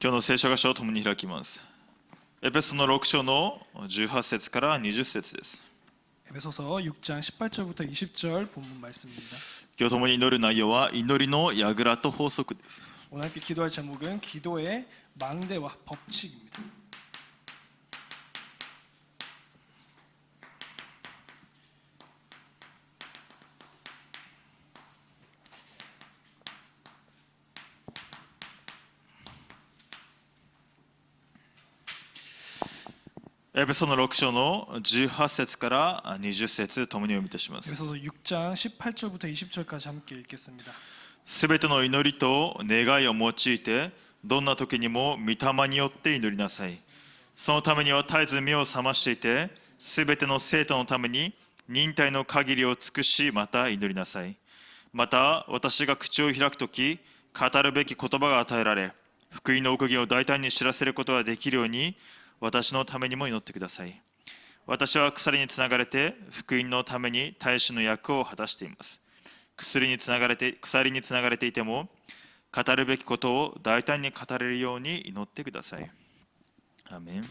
今日の聖書箇所を共に開きます。エペソの6章の18節から20節です。 에베소서 6장 18절부터 20절 본문 말씀입니다. 今日共に祈る内容は祈りの櫓と法則です。 오늘 함께 기도할 제목은 기도의 망대와 법칙입니다.エペソの6章の18節から20節共に読みいたします。 에베소서 6장 18절부터 20절까지 함께 읽겠습니다. すべての祈りと願いを用いてどんな時にも御霊によって祈りなさい。そのためには絶えず目を覚ましていて、すべての生徒のために忍耐の限りを尽くし、また祈りなさい。また私が口を開くとき、語るべき言葉が与えられ、福音の奥義を大胆に知らせることができるように、私のためにも祈ってください。私は鎖につながれて福音のために大使の役を果たしています。鎖につながれていても語るべきことを大胆に語れるように祈ってください。アーメン。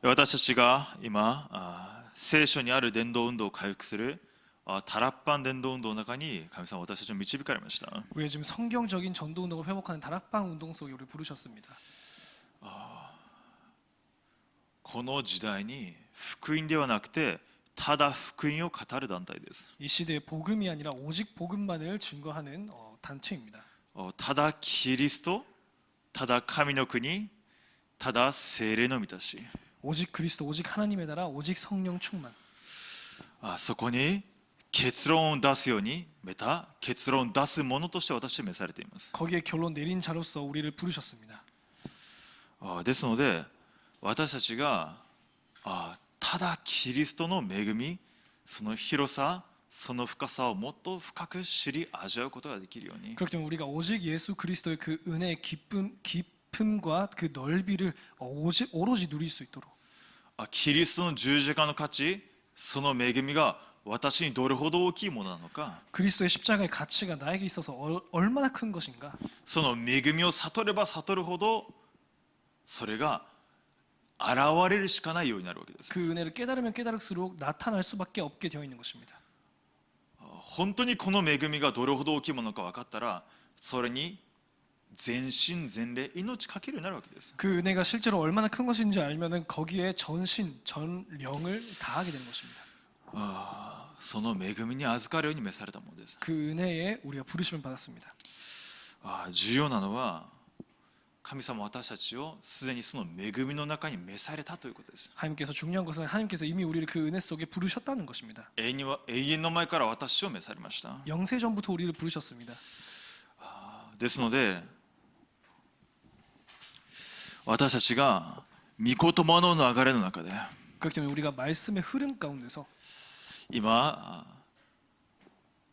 私たちが今聖書にある伝道運動を回復するタラッパン伝道運動の中に神様は私たちを導かれました。 우리가 지금 성경적인 전도 운동을 회복하는 다락방 운동 속에 우리를 부르셨습니다. この時代に福音ではなくてただ福音を語る団体です。 이 시대에 복음이 아니라 오직 복음만을 증거하는 단체입니다. ただキリスト、ただ神の国、ただ聖霊の満たし、 오직 그리스도, 오직 하나님의 나라, 오직 성령 충만. そこに結論を出すように、また結論を出すものとして私は召されています。 거기에 결론 내린 자로서 우리를 부르셨습니다. ですので私たちがただキリストの恵み、その広さ、その深さをもっと深く知り味わうことができるように、 그렇기 때문에 우리가 오직 예수 그리스도의 그 은혜의 깊음과 그 넓이를 오로지 누릴 수 있도록 キリストの十字架の価値、その恵みが私にどれほど大きいものなのか、 그리스도의 십자가의 가치가 나에게 있어서 얼마나 큰 것인가, その恵みを悟れば悟るほどそれが現れるしかないようになるわけです。 그 은혜를 깨달으면 깨달을수록 나타날 수밖에 없게 되어 있는 것입니다. 本当にこの恵みがどれほど大きいものか分かったら、それに全身全霊命かけるようになるわけです。 그 은혜가 실제로 얼마나 큰 것인지 알면은 거기에 전신 전령을 다하게 되는 것입니다. その恵みに預かるように召されたものです。 그 은혜에 우리가 부르심을 받았습니다. 重要なのは神様は私たちをすでにその恵みの中に召されたということです。 하나님께서 중요한 것은 하나님께서 이미 우리를 그 은혜 속에 부르셨다는 것입니다. 永遠の前から私を召されました。 영세 전부터 우리를 부르셨습니다. ですので私たちが御言葉の流れの中で 그렇기 때문에 우리가 말씀의 흐름 가운데서 今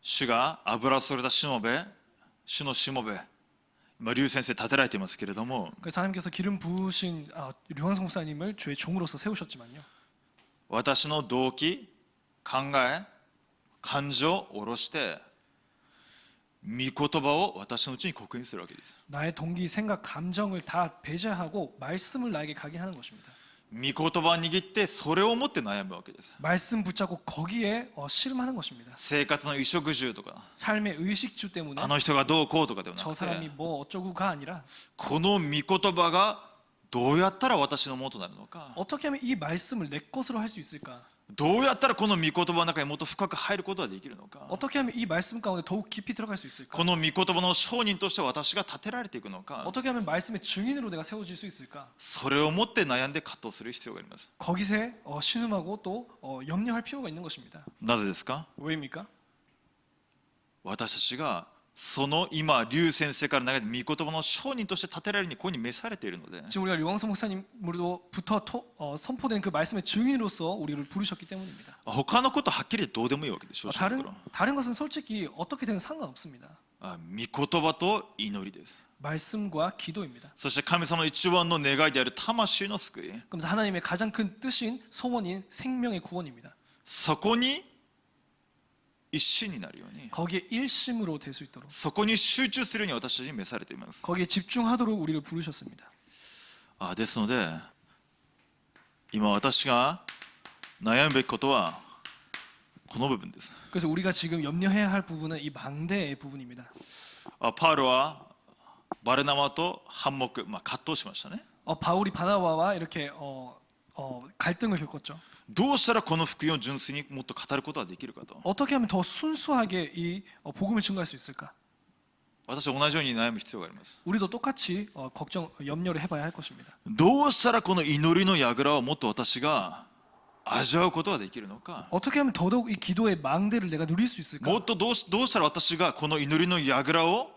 主が油を注いだ主のしもべ、今劉先生立てられていますけれども、 그래서 하나님께서 기름 부으신 류광성 목사님을 주의 종으로서 세우셨지만요. 私の動機、考え、感情を下ろして御言葉を私のうちに刻印するわけです。 나의 동기, 생각, 감정을 다 배제하고 말씀을 나에게 가게 하는 것입니다. 御言葉を握ってそれを持って悩むわけです。 말씀 붙잡고 거기에 씨름하는 것입니다. 生活の衣食住とか 삶의 의식주 때문에 あの人がどうこうとかではな 저 く 사람이 て、 뭐 어쩌고가 아니라 この御言葉がどうやったら私のものとなるのか、 어떻게 하면 이 말씀을 내 것으로 할 수 있을까? どうやったらこの御言葉の中にもっと深く入ることができるのか、 어떻게 하면 이 말씀 가운데 더욱 깊이 들어갈 수 있을까? この御言葉の証人として私が立てられていくのか、 어떻게 하면 말씀의 증인으로 내가 세워질 수 있을까? それを持って悩んで葛藤する必要があります。 거기서 신음하고 또 염려할 필요가 있는 것입니다. なぜですか？ 왜입니까? 私たちがその今劉先生から投げた御言葉の証人として立てられるようにここに召されているので、 지금 우리가 류광성 목사님으로부터 선포된 그 말씀의 증인으로서 우리를 부르셨기 때문입니다. 他のことはっきりどうでもいいわけです。正直なところ、 다른 것은 솔직히 어떻게 되든 상관없습니다. 御言葉と祈りです。 말씀과 기도입니다. そして神様の一番の願いである魂の救い、 그러면서 하나님의 가장 큰 뜻인 소원인 생명의 구원입니다. そこに一心になるように 거기에 일심으로 될 수 있도록 そこに集中するように私たちに召されています。 거기에 집중하도록 우리를 부르셨습니다. ですので今私が悩むべきことはこの部分です。 그래서 우리가 지금 염려해야 할 부분은 이 망대의 부분입니다. パウロはバルナバと反目、葛藤しましたね。 바울이 바나바와 이렇게 갈등을 겪었죠. どうしたらこの福音を純粋にもっと語ることができるかと。 어떻게 하면 더 순수하게 이 복음을 증거할 수 있을까? 私は同じように悩む必要があります。 우리도 똑같이 염려를 해봐야 할 것입니다. どうしたらこの祈りの櫓をもっと私が味わうことができるのか。 어떻게 하면 더더욱 이 기도의 망대를 내가 누릴 수 있을까? もっとどうしたら私がこの祈りの櫓を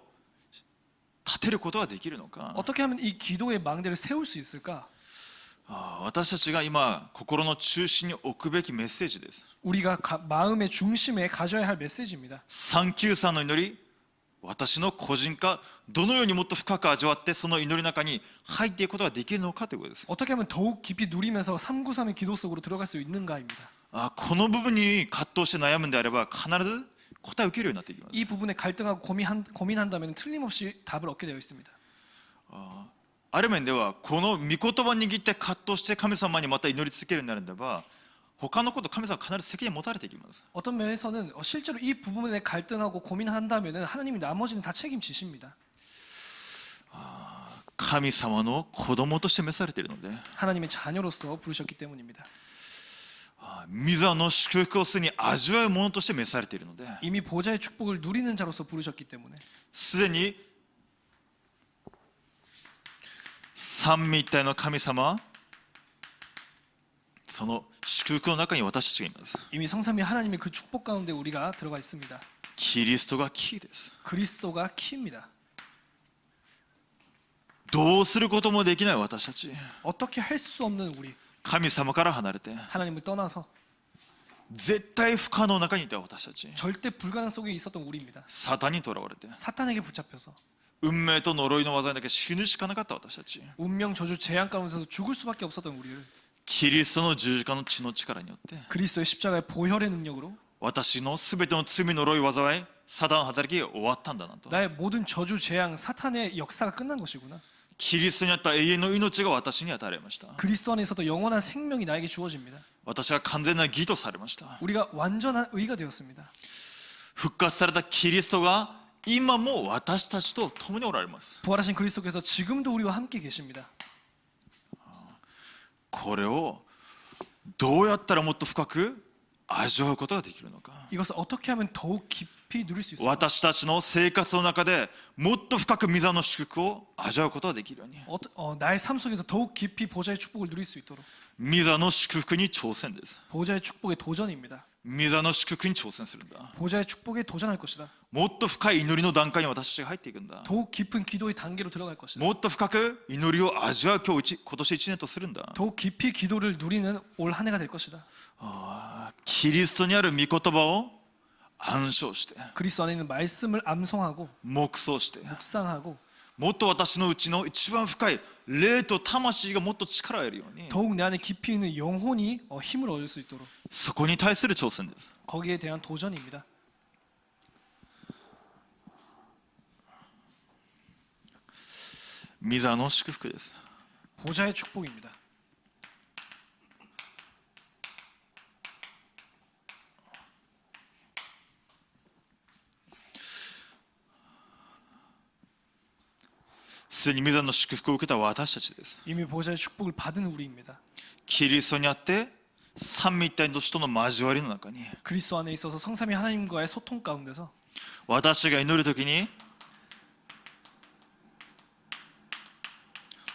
立てることができるのか。 어떻게 하면 이 기도의 망대를 세울 수 있을까? 私たちが今心の中心に置くべきメッセージです。 우리가 마음의 중심에 가져야 할 메시지입니다. 393の祈り、私の個人化、どのようにもっと深く味わってその祈りの中に入っていくことができるのかということです。 어떻게 하면 더욱 깊이 누리면서 393의 기도 속으로 들어갈 수 있는가입니다. この部分に葛藤して悩むんであれば必ず答えを受けるようになっていきます。 이 부분에 갈등하고 고민한다면 틀림없이 답을 얻게 되어 있습니다. ある面ではこの御言葉を握って葛藤して神様にまた祈り続けるようになるんであれば他のこと神様は必ず責任を持たれていきます。 어떤 면에서는 실제로 이 부분에 갈등하고 고민한다면 하나님이 나머지는 다 책임지십니다. 神様の子供として召されているので 하나님의 자녀로서 부르셨기 때문입니다. 御座の祝福をすでに味わうものとして召されているので 이미 보좌의 축복을 누리는 자로서 부르셨기 때문에 すでに三位一体の神様その祝福の中に私たちがいます。 이미 성삼위 하나님의 그 축복 가운데 우리가 들어가 있습니다. キリストがキーです。 그리스도가 키입니다. どうすることもできない私たち 어떻게 할 수 없는 우리 神様から離れて 하나님을 떠나서 絶対不可能の中にいた私たち 절대 불가능 속에 있었던 우리입니다. サタンにとらわれて 사탄에게 붙잡혀서 運命と呪いの技だけ死ぬしかなかった私たち 운명 저주 재앙 가운데서 죽을 수밖에 없었던 우리를 キリストの十字架の血の力によって 그리스도의 십자가의 보혈의 능력으로 私のすべての罪呪い災いサタンの働きが終わったんだなと 나의 모든 저주 재앙 사탄의 역사가 끝난 것이구나. キリストにあった永遠の命が私に与えられました。 그리스도 안에 있어도 영원한 생명이 나에게 주어집니다. 私は完全な義とされました。 우리가 완전한 의가 되었습니다. 復活されたキリストが今も私たちと共におられます。 부활하신 그리스도께서 지금도 우리와 함께 계십니다. これをどうやったらもっと深く味わうことができるのか。 이것을 어떻게 하면 더욱 깊이 누릴 수 있을까? 私たちの生活の中でもっと深く御座の祝福を味わうことができるように。 나의 삶 속에서 더욱 깊이 보좌의 축복을 누릴 수 있도록. 御座の祝福に挑戦です。 보좌의 축복의 도전입니다. 御座の祝福に挑戦するんだ。 보좌의 축복에 도전할 것이다. もっと深い祈りの段階に私たちが入っていくんだ。 더욱 깊은 기도의 단계로 들어갈 것이다. もっと深く祈りを味わう今年1年とするんだ。 더욱 깊이 기도를 누리는 올 한 해가 될 것이다. キリストにある御言葉を暗唱して 그리스도 안에 있는 말씀을 암송하고 黙想して 묵상하고 もっと私のうちの一番深い霊と魂がもっと力を得るように 더욱 내 안에 깊이 있는 영혼이 힘을 얻을 수 있도록 そこに対する挑戦です。 거기에 대한 도전입니다. 御座の祝福です。 보좌의 축복입니다. すでに御座の祝福を受けた私たちです。 이미 보좌의 축복을 받은 우리입니다. キリストにあって三位一体の人との交わりの中に 그리스도 안에 있어서 성삼위 하나님과의 소통 가운데서 私が祈るときに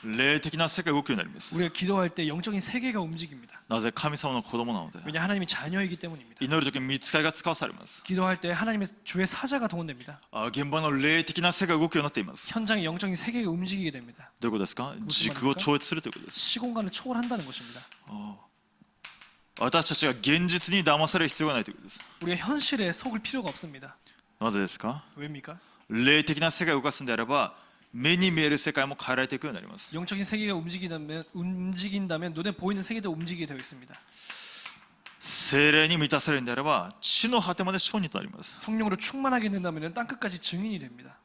霊的な世界が動くようになります。 우리가 기도할 때 영적인 세계가 움직입니다. なぜ神様の子供なので 왜냐 하나님이 자녀이기 때문입니다. 祈るときに御使いが使わされます。 기도할 때 하나님의 주의 사자가 동원됩니다. 現場の霊的な世界が動くようになっています。 현장의 영적인 세계가 움직이게 됩니다. どういうことですか？時空を超越するということです。 시공간을 초월한다는 것입니다. 私たちが現実に騙される必要がないということです。 우리가 현실에 속을 필요가 없습니다. なぜですか？ 왜입니까? 霊的な世界を動かすんであれば目に見える世界も変えられていくようになります。 영적인 세계가 움직인다면 눈에 보이는 세계도 움직이게 되어 있습니다. 聖霊に満たされるんであれば地の果てまで証人となります。 성령으로 충만하게 된다면 땅 끝까지 증인이 됩니다.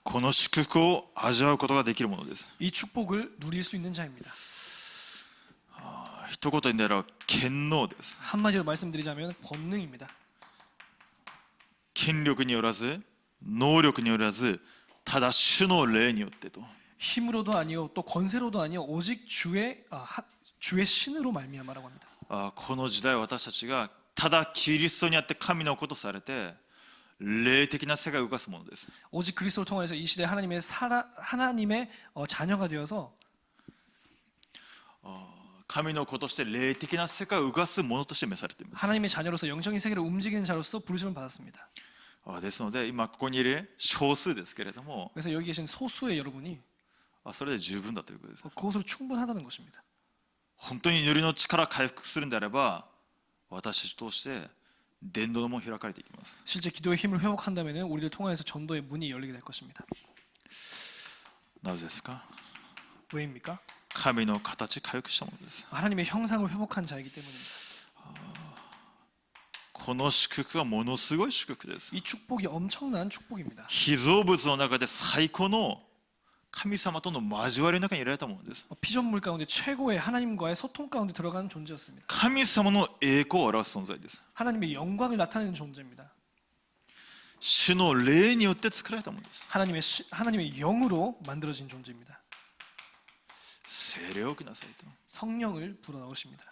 この祝福を味わうことができるものです。 이 축복을 누릴 수 있는 자입니다. 一言で言うんであれば権能です。 한마디로 말씀드리자면 권능입니다. 権力によらず能力によらずただ主の霊によってと。 힘으로도 아니요 또 권세로도 아니요 오직 주의 신으로 말미암아라고 합니다. この時代私たちがただキリストにあって神のことされて霊的な世界を動かすものです。 오직 그리스도를 통해서 이 시대 하나님의 자녀가 되어서 神の子として霊的な世界を動かすものとして召されています。 하나님의 자녀로서 영적인 세계를 움직이는 자로서 부르심을 받았습니다. ですので今ここにいる少数ですけれども 그래서 여기 계신 소수의 여러분이 それで十分だということです。 그것으로 충분하다는 것입니다. 本当に祈りの力回復するんであれば私たちとして伝道も開かれていきます。 실제 기도의 힘을 회복한다면 우리를 통해서 전도의 문이 열리게 될 것입니다. なぜですか？ 왜입니까? 神の形回復したものです。 하나님의 형상을 회복한 자이기 때문입니다. この祝福はものすごい祝福です。 이 축복이 엄청난 축복입니다. 被造物の中で最高の神様との交わりの中にいられたものです。 피조물 가운데 최고의 하나님과의 소통 가운데 들어가는 존재였습니다. 神様の栄光を表す存在です。 하나님의 영광을 나타내는 존재입니다. 主の霊によって作られたものです。 하나님의 영으로 만들어진 존재입니다. 聖霊を受けなさいと。 성령을 불어넣으십니다.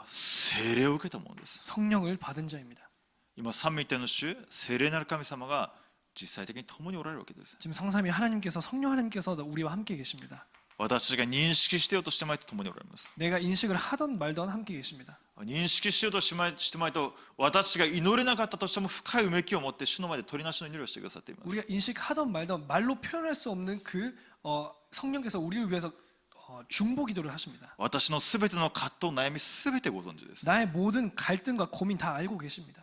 聖霊を受けたものです。 성령을 받은 자입니다. 今三位一体の主、聖霊なる神様が実際的に共におられるわけです。 지금 성삼위 하나님께서 성령 하나님께서 우리와 함께 계십니다. 私が認識してようとしてまいと共におられます。 내가 인식을 하던 말던 함께 계십니다. 認識しようとしてまいと私が祈れなかったとしても深いうめきを持って主の前で取りなしの祈りをしてくださっています。 우리가 인식하던 말던 말로 표현할 수 없는 그 성령께서 우리를 위해서 중보 기도를 하십니다. 私のすべての葛藤悩みすべてご存知です。 나의 모든 갈등과 고민 다 알고 계십니다.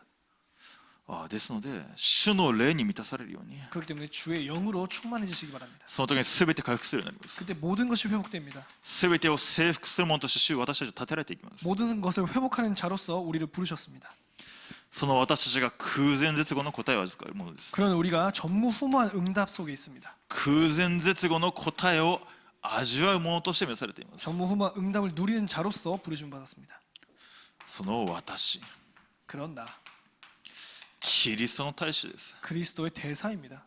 ですので主の霊に満たされるように 그렇기 때문에 주의 영으로 충만해지시기 바랍니다. その時にすべて回復するようになります。 그때 모든 것이 회복됩니다. すべてを征服するものとして主は私たちを立てられていきます。 모든 것을 회복하는 자로서 우리를 부르셨습니다. その私たちが空前絶後の答えを預かるものです。 그런 우리가 전무후무한 응답 속에 있습니다. 空前絶後の答えを味わうものとして召されています。 전무후무한 응답을 누리는 자로서 부르심을 받았습니다. その私、 그런 나 キリストの大使です。 그리스도의 대사입니다.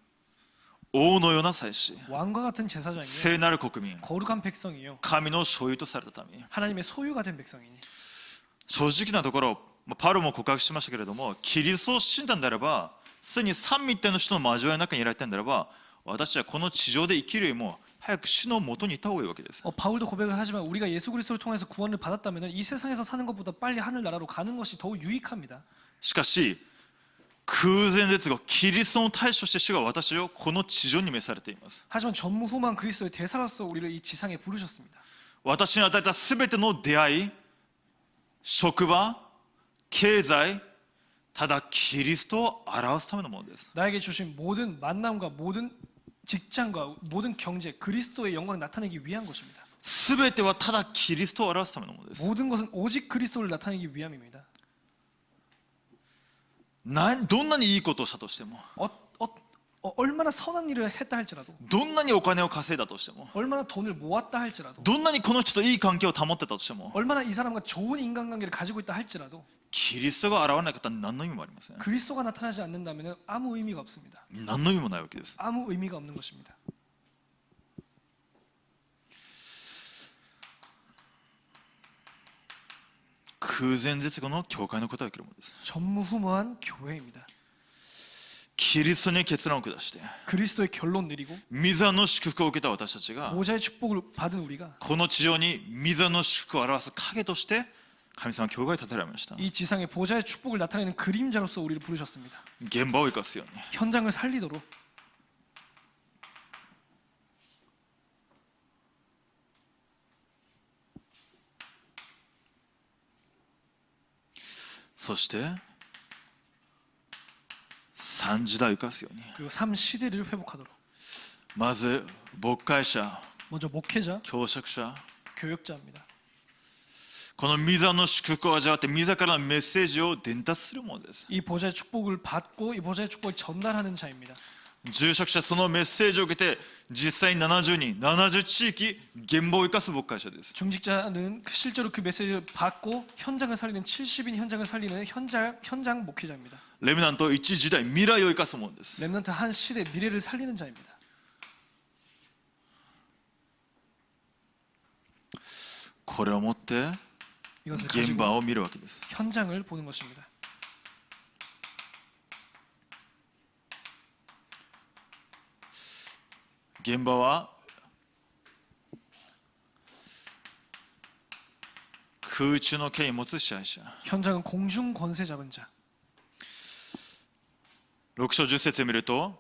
王のような祭司、 왕과 같은 제사장이요 聖なる国民、 거룩한 백성이요 神の所有とされた民。 하나님의 소유가 된 백성이니 正直なところ、パウロも告白しましたけれども、キリストを信じたんであれば、すでに三位一体の人の交わりの中にいられたんであれば、私はこの地上で生きるよりも早く主の元にいた方がいいわけです。 바울도 고백을 하지만 우리가 예수 그리스도를 통해서 구원을 받았다면 이 세상에서 사는 것보다 빨리 하늘나라로 가는 것이 더욱 유익합니다. しかし空前絶後キリストの大使として主が私をこの地上に召されています。 하지만 전무후무한 그리스도의 대사로서 우리를 이 지상에 부르셨습니다. 私に与えたすべての出会い、職場、経済、ただキリストを表すためのものです。 나에게 주신 모든 만남과 모든 직장과 모든 경제 그리스도의 영광을 나타내기 위한 것입니다. すべてはただキリストを表すためのものです。 모든 것은 오직 그리스도를 나타내기 위함입니다. どんなにいいことをしたとしても、 얼마나 선한 일을 했다 할지라도 どんなにお金を稼いだとしても、 얼마나 돈을 모았다 할지라도 どんなにこの人といい関係を保ってたとしても、 얼마나 이 사람과 좋은 인간관계를 가지고 있다 할지라도 キリストが現れなかったら何の意味もありません。 그리스도가 나타나지 않는다면 아무 의미가 없습니다. 何の意味もないわけです。 아무 의미가 없는 것입니다. 空前絶後の教会の答えを受けるものです。 전무후무한 교회입니다. キリストに結論を下して 그리스도의 결론 내리고 御座の祝福を受けた私たちが 보좌의 축복을 받은 우리가 この地上に御座の祝福を表す影として神様は教会を建てられました。 이 지상에 보좌의 축복을 나타내는 그림자로서 우리를 부르셨습니다. 現場を生かすように 현장을 살리도록 そして3時代を生かすように 그리고 삶 시대를 회복하도록 まず牧会者、 먼저 목회자, 教職者、 교역자입니다. この御座の祝福を味わって御座からのメッセージを伝達するものです。 이 보좌의 축복을 받고 이 보좌의 축복을 전달하는 자입니다. 住職者そのメッセージを受けて実際に70人70地域現場を生かす牧会者です。 중직자는 실제로 그 메시지를 받고 현장을 살리는 70인 현장을 살리는 현장 목회자입니다. レムナント一時代未来を生かすものです。 렘넌트 한 시대 미래를 살리는 자입니다. これをもって 이것을 現 가지고 場を見るわけです。 현장을 보는 것입니다. 現場は空中の権威を持つ支配者。 현장은 공중 권세 잡은 자. 6章10節を見ると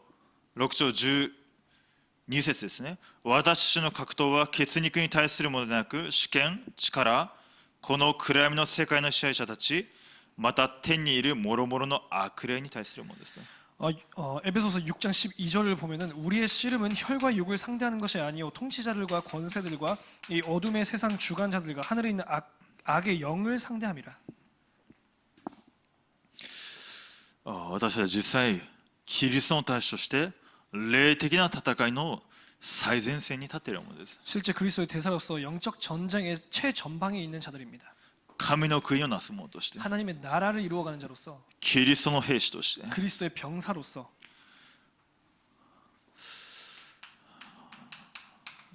6章12節ですね。私たちの格闘は血肉に対するものでなく主権、力、この暗闇の世界の支配者たち、また天にいる諸々の悪霊に対するものですね。 에베소서 6장 12절을 보면은 우리의 씨름은 혈과 육을 상대하는 것이 아니요 통치자들과 권세들과 이 어둠의 세상 주관자들과 하늘에 있는 악의 영을 상대함이라. 私たちは実際キリストの大使として霊的な戦いの最前線に立っているものです。 실제 그리스도의 대사로서 영적 전쟁의 최전방에 있는 자들입니다. 神の国をなす者として 하나님의 나라를 이루어가는 자로서 キリストの兵士として 그리스도의 병사로서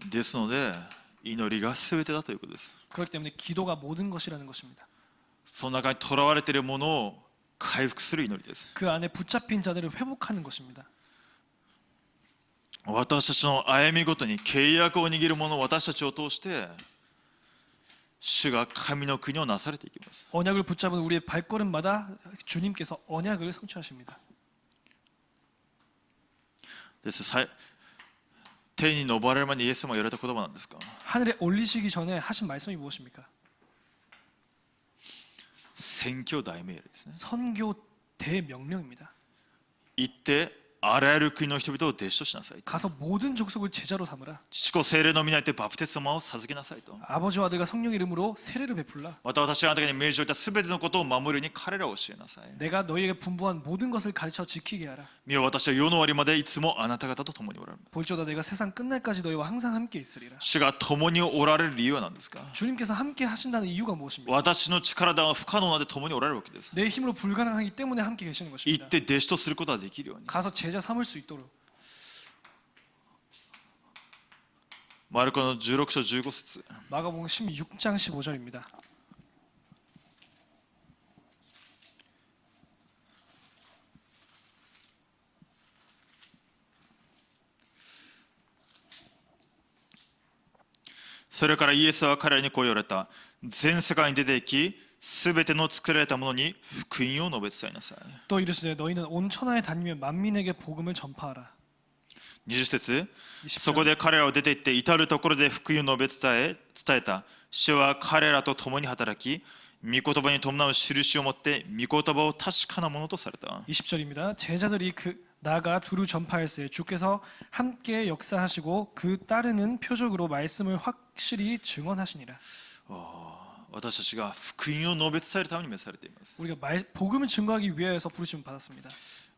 ですので祈りが全てだということです。 그렇기 때문에 기도가 모든 것이라는 것입니다. その中にとらわれているものを回復する祈りです。 그 안에 붙잡힌 자들을 회복하는 것입니다. 私たちの歩みごとに契約を握る者私たちを通して主が神の国をなされていきます。 언약을 붙잡은 우리의 발걸음마다 주님께서 언약을 성취하십니다. です天に昇られる前にイエス様が言われた言葉なんですか。 하늘에 올리시기 전에 하신 말씀이 무엇입니까? 宣教大命令ですね。 선교 대명령입니다. 行ってあらゆる国の人々を弟子としなさい。 가서 모든 족속을 제자로 삼으라. 父子聖霊の皆にてバプテスマを授けなさいと。 아버지와 아들과 성령 이름으로 세례를 베풀라. また私があなた方に命じておいたすべてのことを守るように彼らを教えなさい。 내가 너희에게 분부한 모든 것을 가르쳐 지키게 하라. 見よ私は世の終わりまでいつもあなた方と共におられる。 볼지어다 내가 세상 끝날까지 너희와 항상 함께 있으리라. 主が共におられる理由は何ですか。 주님께서 함께 하신다는 이유가 무엇입니까? 私の力では不可能なので共におられるわけです。 내 힘으로 불가능하기 때문에 함께 계시는 行っ 것입니다. て弟子とすることができるように。 가서 제자 삼을 수 있도록. マルコの16章15節。 마가복음 16장 15절입니다. それからイエスは彼らにこう言われた。全世界に出て行き、すべての作られたものに福音を述べ伝えなさい。 또 이르시되 너희는 온 천하에 다니며 만민에게 복음을 전파하라. 20節。 20절. そこで彼らを出て行って至るところで福音を述べ伝えた。主は彼らと共に働き、御言葉に伴う印を持って御言葉を確かなものとされた。 20절입니다. 제자들이 나가 두루 전파할세 주께서 함께 역사하시고 그 따르는 표적으로 말씀을 확실히 증언하시니라. 私たちが福音を述べ伝えるために召されています。 우리가 복음을 증거하기 위해서 부르심을 받았습니다.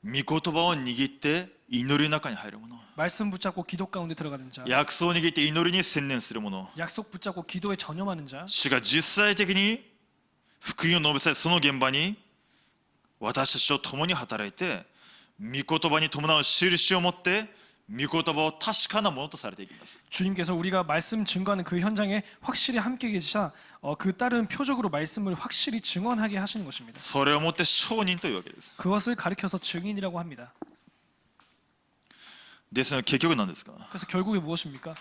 御言葉を握って祈りの中に入る者、 말씀 붙잡고 기도 가운데 들어가는 자, 約束を握って祈りに専念する者、 약속 붙잡고 기도에 전념하는 자, 主が実際的に福音を述べ伝えその現場に私たちと共に働いて御言葉に伴う印を持って御言葉を確かなものとされていきます。 주님께서 우리가 말씀 증거하는 그 현장에 확실히 함께 계시사 그 따른 표적으로 말씀을 확실히 증언하게 하시는 것입니다. それをもって証人というわけです。 그것을 가리켜서 증인이라고 합니다. ですので結局何ですか。 그래서 결국에 무엇입니까?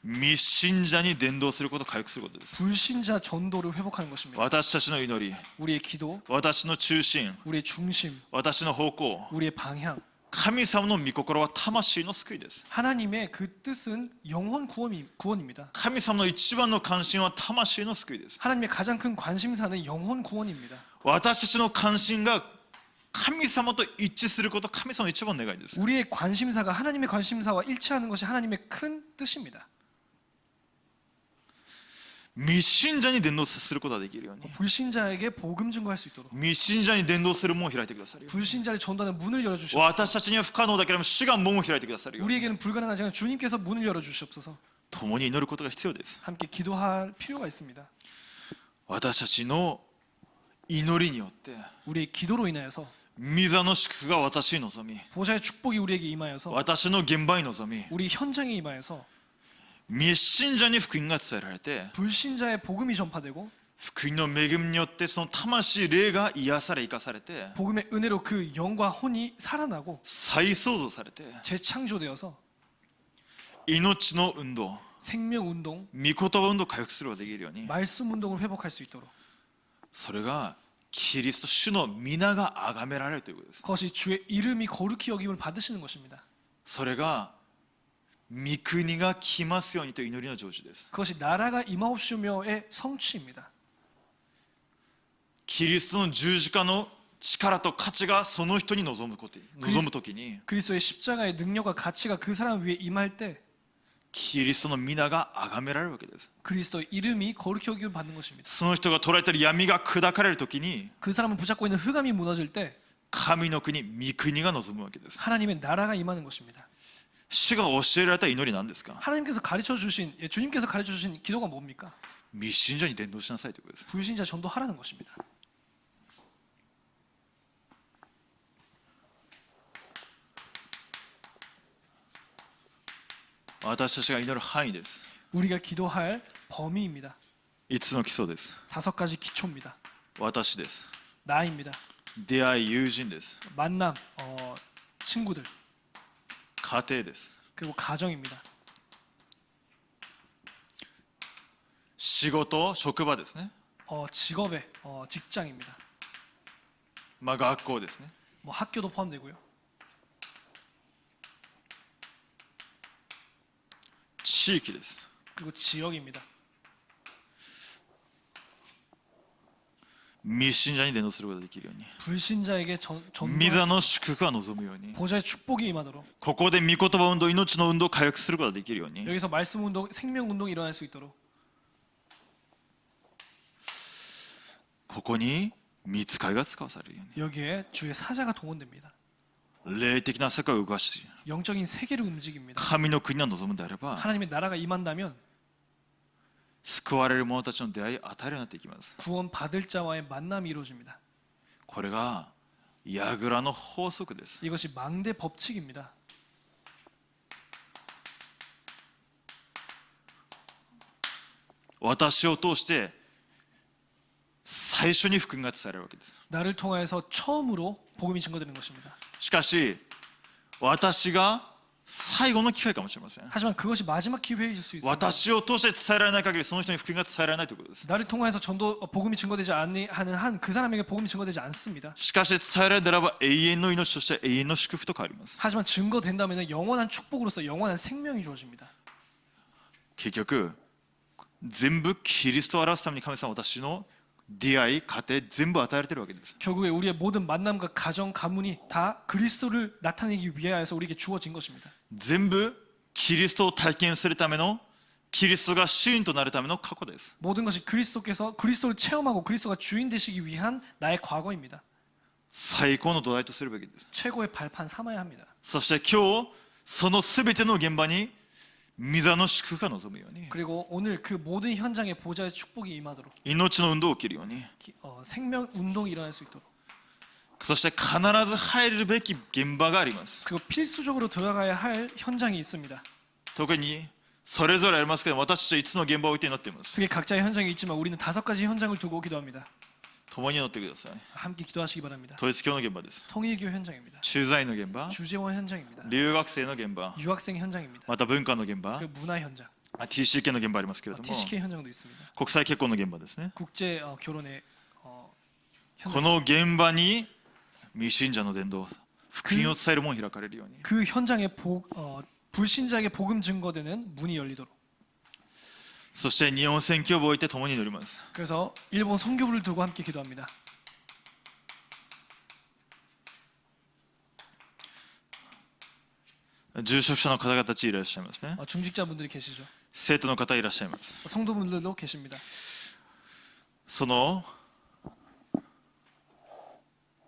未信者に伝道することを回復することです。 불신자 전도를 회복하는 것입니다. 私たちの祈り、 우리의 기도, 私の中心、 우리의 중심, 私の方向、 우리의 방향, 神様の御心は魂の救いです。 하나님의 그 뜻은 영혼 구원입니다. 神様の一番の関心は魂の救いです。 하나님의 가장 큰 관심사는 영혼 구원입니다. 私たちの関心が神様と一致すること、神様の一番の願いです。 우리의 관심사가 하나님의 관심사와 일치하는 것이 하나님의 큰 뜻입니다. 未信者に伝道することができるように 불신자에게 복음 증거할 수 있도록 未信者に伝道する門を開いてくださるよ 불신자를 전도하는 문을 열어 주시옵소서. 私たちには不可能だけれども主が門を開いてくださるように 우리에게는 불가능하지만 주님께서 문을 열어 주시옵소서. 共に祈ることが必要です 함께 기도할 필요가 있습니다. 私たちの祈りによって 우리의 기도로 인하여서 御座の祝福が私に望み 보좌의 축복이 우리에게 임하여서 私の現場に望み 우리 현장에 임하여서 未信者に福音が伝えられて 불신자의 복음이 전파되고 福音の恵みによってその魂霊が癒され生かされて 복음의 은혜로 그 영과 혼이 살아나고 再創造されて 재창조되어서 命の運動 생명 운동, 御言葉運動を回復することができるように 말씀 운동을 회복할 수 있도록 それがキリスト主の皆が崇められるということです 그것이 주의 이름이 거룩히 여김을 받으시는 것입니다. それが御国が来ますようにという祈りの成就です 그것이 나라가 임하옵시며의 성취입니다. キリストの十字架の力と価値がその人に望む時に 그리스도의 십자가의 능력과 가치가 그 사람 위에 임할 때 キリストの皆が崇められるわけです 그리스도의 이름이 거룩히 여김을 받는 것입니다. その人が捉えている闇が砕かれる時に 그 사람을 붙잡고 있는 흑암이 무너질 때 神の国御国が望むわけです 하나님의 나라가 임하는 것입니다. 主が教えられた祈りなんですか 하나님께서 가르쳐 주신 주님께서 가르쳐 주신 기도가 뭡니까? 未信者に伝道しなさいということです 불신자 전도하라는 것입니다. 私たちが祈る範囲です 우리가 기도할 범위입니다. 5つの基礎です 5가지 기초입니다. 私です 나입니다. 出会い友人です 만남, 친구들, 家庭です 그리고 가정입니다. 仕事職場ですね 직업의 직장입니다. まあ学校ですね 뭐 학교도 포함되고요. 地域です 그리고 지역입니다. 未信者に伝道することができるように 불신자에게 御 전도 座の祝福が望むように 보좌의 축복이 임하도록 ここで御言葉運動命の運動を回復することができるように 여기서 말씀 운동, 생명 운동이 일어날 수 있도록 ここに御使いが使わされるよう 여기에 주의 사자가 동원됩니다. に霊的な世界を動かし 영적인 세계를 움직입니다. 神の国が望むのであれば 하나님의 나라가 임한다면 救われる者たちの出会いを与えるようになっていきます 구원 받을 자와의 만남이 이루어집니다. これが櫓の法則です 이것이 망대 법칙입니다. 私を通して最初に福音が伝えられるわけです 나를 통하여서 처음으로 복음이 증거되는 것입니다. しかし私が最後の機会かもしれません 하지만 그것이 마지막 기회일 수 있습니다. 私を通して伝えられない限りその人に福音が伝えられないということです 나를 통하여서 전도 복음이 증거되지 않는 한 그 사람에게 복음이 증거되지 않습니다. しかし伝えられならば永遠の命として永遠の祝福と変わります 하지만 증거된다면 영원한 축복으로서 영원한 생명이 주어집니다. 結局全部キリストを表すために神様は私の出会い家庭全部与えられているわけです 결국에 우리의 모든 만남과 가정 가문이 다 그리스도를 나타내기 위하여서 우리에게 주어진 것입니다. 全部キリストを体験するためのキリストが主因となるための過去です 모든 것이 그리스도께서 그리스도를 체험하고 그리스도가 주인 되시기 위한 나의 과거입니다. 最高の土台とするべきです 최고의 발판 삼아야 합니다. そして今日その全ての現場に御座の祝福が望むように 그리고 오늘 그 모든 현장에 보좌의 축복이 임하도록 命の運動を起きるように 생명 운동이 일어날 수 있도록 そして必ず入るべき現場があります 그리고 필수적으로 들어가야 할 현장이 있습니다. 特にそれぞれありますけど私たち5つの現場を置いて祈っています 그게 각자의 현장이 있지만 우리는 5가지 현장을 두고 기도합니다. 共に祈ってください 함께 기도하시기 바랍니다. 統一教の現場です 통일교 현장입니다. 駐在の現場 주재원 현장입니다. 留学生の現場 유학생 현장입니다. また文化の現場 그리고 문화 현장, TCK の現場ありますけれども TCK 현장도 있습니다. 国際結婚の現場ですね 국제 결혼의 こ 현장. の現場に未信者の伝道福音を伝える門開かれるように 그 현장에 불신자에게 복음 증거되는 문이 열리도록. そして日本宣教部を置いて共に祈ります 그래서 일본 선교부를 두고 함께 기도합니다. 住職者の方々たちいらっしゃいますね 중직자분들이 계시죠. 生徒の方いらっしゃいます。 성도분들도 계십니다. その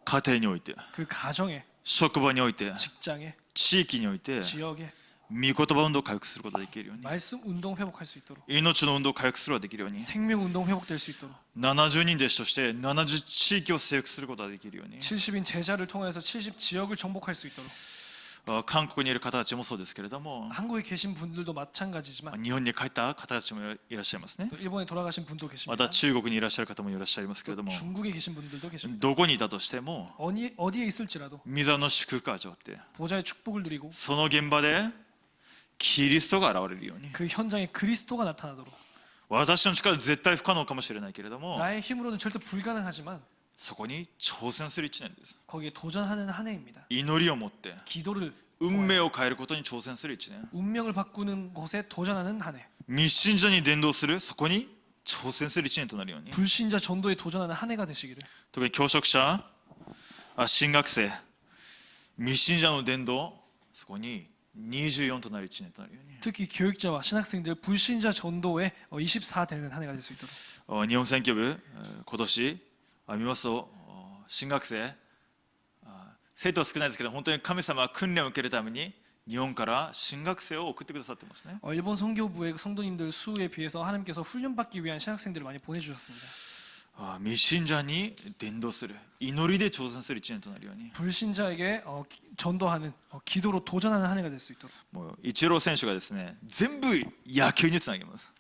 家庭において、 그 가정에, 職場において、 직장에, 地域において、 지역에 御言葉運動を回復することができるように、 말씀 운동 회복할 수 있도록, 命の運動を回復することができるように、 생명 운동 회복될 수 있도록, 70人弟子として70地域を征服することができるように、 70인 제자를 통해서 70 지역을 정복할 수 있도록. 韓国にいる方たちもそうですけれども、 한국에 계신 분들도 마찬가지지만 日本に帰った方たちもいらっしゃいますね。 또 일본에 돌아가신 분도 ま 계십니다. た中国にいらっしゃる方もいらっしゃいますけれど 또 も、 중국에 계신 분들도 계십니다. どこにいたとしても 어디에 있을지라도 御座の祝福を味わって、 보좌의 축복을 누리고 その現場でキリストが現れるように、 그 현장에 그리스도가 나타나도록. 私の力は絶対不可能かもしれないけれども、 나의 힘으로는 절대 불가능하지만 そこに挑戦する一年です。 거기에 도전하는 한 해입니다. 祈りを持って 기도를 運命を変えることに挑戦する一年。 운명을 바꾸는 것에 도전하는 한 해. 密信者に伝道する、そこに挑戦する一年となるように。 불신자 전도에 도전하는 한 해가 되시기를. 特に教職者、進学生、密信者の伝道、そこに24となる一年となるように。 특히 교육자와 신학생들 불신자 전도에 24 되는 한 해가 될 수 있도록. 日本選挙部、今年見ますと、進学生、生徒は少ないですけど、本当に神様は訓練を受けるために日本から進学生を送ってくださってますね。 일본 선교부의 성도님들 수에 비해서 하나님께서 훈련받기 위한 신학생들을 많이 보내주셨습니다. 密信者に伝道する、祈りで挑戦する一年となるように。 불신자에게 전도하는 기도로 도전하는 한 해가 될 수 있도록. もうイチロー選手がですね、全部野球につなげます。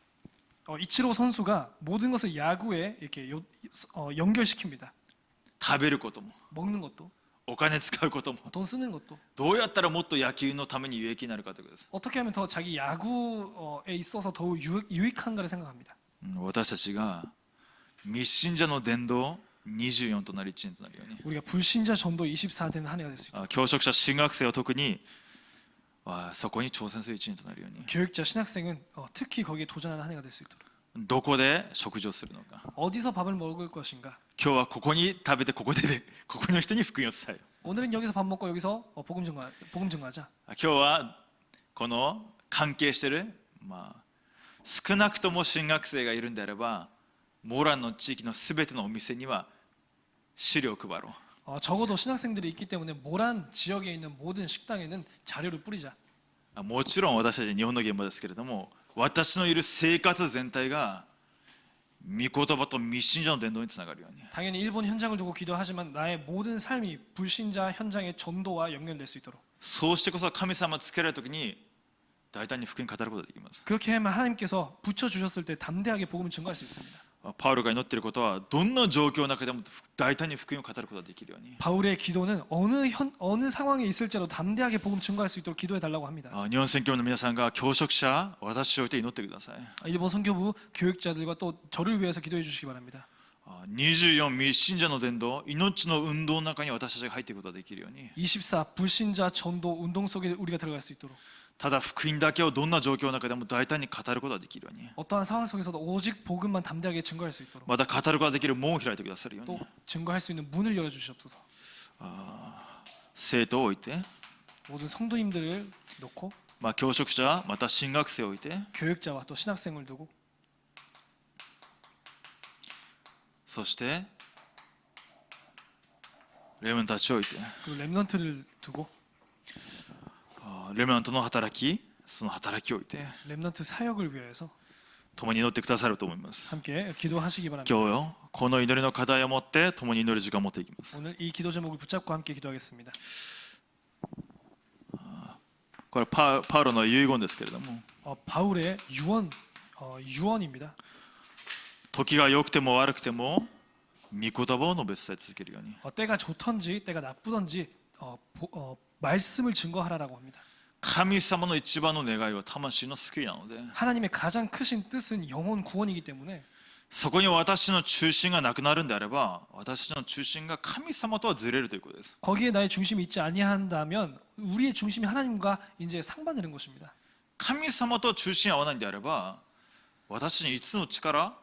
이치로 선수가 모든 것을 야구에 이렇게 연결시킵니다. 食べることも、 먹는 것도, お金使うことも、 돈 쓰는 것도. どうやったらもっと野球のために有益になるかということです。 어떻게 하면 더 자기 야구에 있어서 더욱 유익한가를 생각합니다. 私たちが密信者の伝道24となる1年となるように。 우리가 불신자 전도 24 되는 한 해가 될 수 있도록. 教職者、進学生は特にそこに挑戦する1年となるように。 교육자, 신학생은 특히 거기에 도전하는 한 해가 될 수 있도록. どこで食事をするのか。 어디서 밥을 먹을 것인가. 今日はここに食べて、ここでここの人に福音を伝えよう。 오늘은 여기서 밥 먹고 여기서 복음 증거하자. 今日はこの関係している、少なくとも進学生がいるんであれば、モランの地域のすべてのお店には資料を配ろう。 적어도 신학생들이 있기 때문에 모란 지역에 있는 모든 식당에는 자료를 뿌리자. もちろん私たち日本の現場ですけれども、私のいる生活全体が御言葉と密信者の伝道につながるように。 당연히 일본 현장을 두고 기도하지만 나의 모든 삶이 불신자 현장의 전도와 연결될 수 있도록. そうしてこそ神様をつけられるときに大胆に福音を語ることができます。 그렇게 하면 하나님께서 붙여 주셨을 때 담대하게 복음을 증거할 수 있습니다. パウロが祈っていることは、どんな状況の中でも大胆に福音を語ることができるように。 바울의 기도는 어느 상황에 있을지라도 담대하게 복음 증거할 수 있도록 기도해 달라고 합니다. 日本宣教部の皆さんが教職者、私を置いて祈ってください。 일본 선교부 교육자들과 또 저를 위해서 기도해 주시기 바랍니다. 24密信者の伝道、命の運動の中に私たちが入っていくことができるように。 24 불신자 전도 운동 속에 우리가 들어갈 수 있도록. ただ福音だけをどんな状況の中でも大胆に語ることができるように。 어떠한 상황 속에서도 오직 복음만 담대하게 증거할 수 있도록. また語ることができる門を開いてくださるように。 또 증거할 수 있는 문을 열어 주시옵소서. 生徒を置いて、 모든 성도님들을 놓고 教職者、また進学生を置いて、 교육자와 또 신학생을 두고 そしてレムナントたちを置いて、 그리고 렘넌트를 두고 レムナントの働き、その働きを置いて 렘넌트 사역을 위해서 共に祈ってくださると思います。 함께 기도하시기 바랍니다. 今日よ、この祈りの課題を持って共に祈る時間を持っていきます。 오늘 이 기도 제목을 붙잡고 함께 기도하겠습니다. これパウロの遺言ですけれども、 바울의 유언입니다. 時が良くても悪くても御言葉を述べ伝え続けるように。 때가 좋던지 때가 나쁘던지 말씀을 증거하라라고 합니다. 神様の一番の願いは魂の救いなので、 하나님의 가장 크신 뜻은 영혼 구원이기 때문에 そこに私の中心がなくなるんであれば、私の中心が神様とはずれるということです。 거기에 나의 중심이 있지 아니한다면 우리의 중심이 하나님과 이제 상반되는 것입니다. 神様と中心合わないんであれば、私に5つの力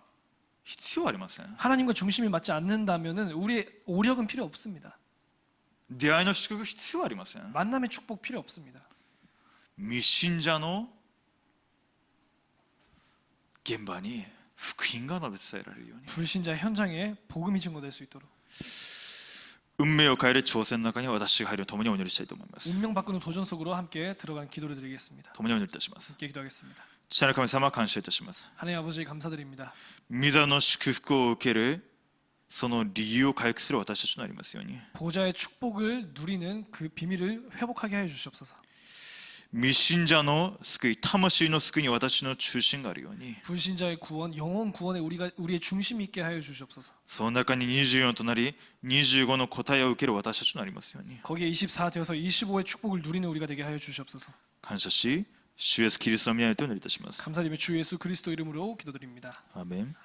必要ありません。 하나님과 중심이 맞지 않는다면은 우리의 오력은 필요 없습니다. 出会いの祝福必要ありません。 만남의 축복 필요 없습니다. 密信者の現場に福音が述べ伝えられるように、 불신자 현장에 복음이 증거될 수 있도록 運命を変える挑戦の中に私が入るとともにお祈りしたいと思います。 운명 바꾸는 도전 속으로 함께 들어간 기도를 드리겠습니다. 共にお祈りいたします。 함께 기도하겠습니다. 父なる神様、感謝いたします。 하나님 아버지 감사드립니다. 御座の祝福を受けるその理由を回復する私たちとなりますように、 보좌의 축복을 누리는 그 비밀을 회복하게 하여 주시옵소서. 未信者の救い、魂の救いに私の中心があるように、 불신자의 구원, 영혼 구원에 우리의 중심이 있게 하여 주시옵소서. その中に24となり25の答えを受ける私たちとなりますように、 거기에 24 되어서 25의 축복을 누리는 우리가 되게 하여 주시옵소서. 感謝し、主イエスキリストの御名によってお祈りいたします。 감사드리며 주 예수 그리스도 이름으로 기도드립니다. アーメン。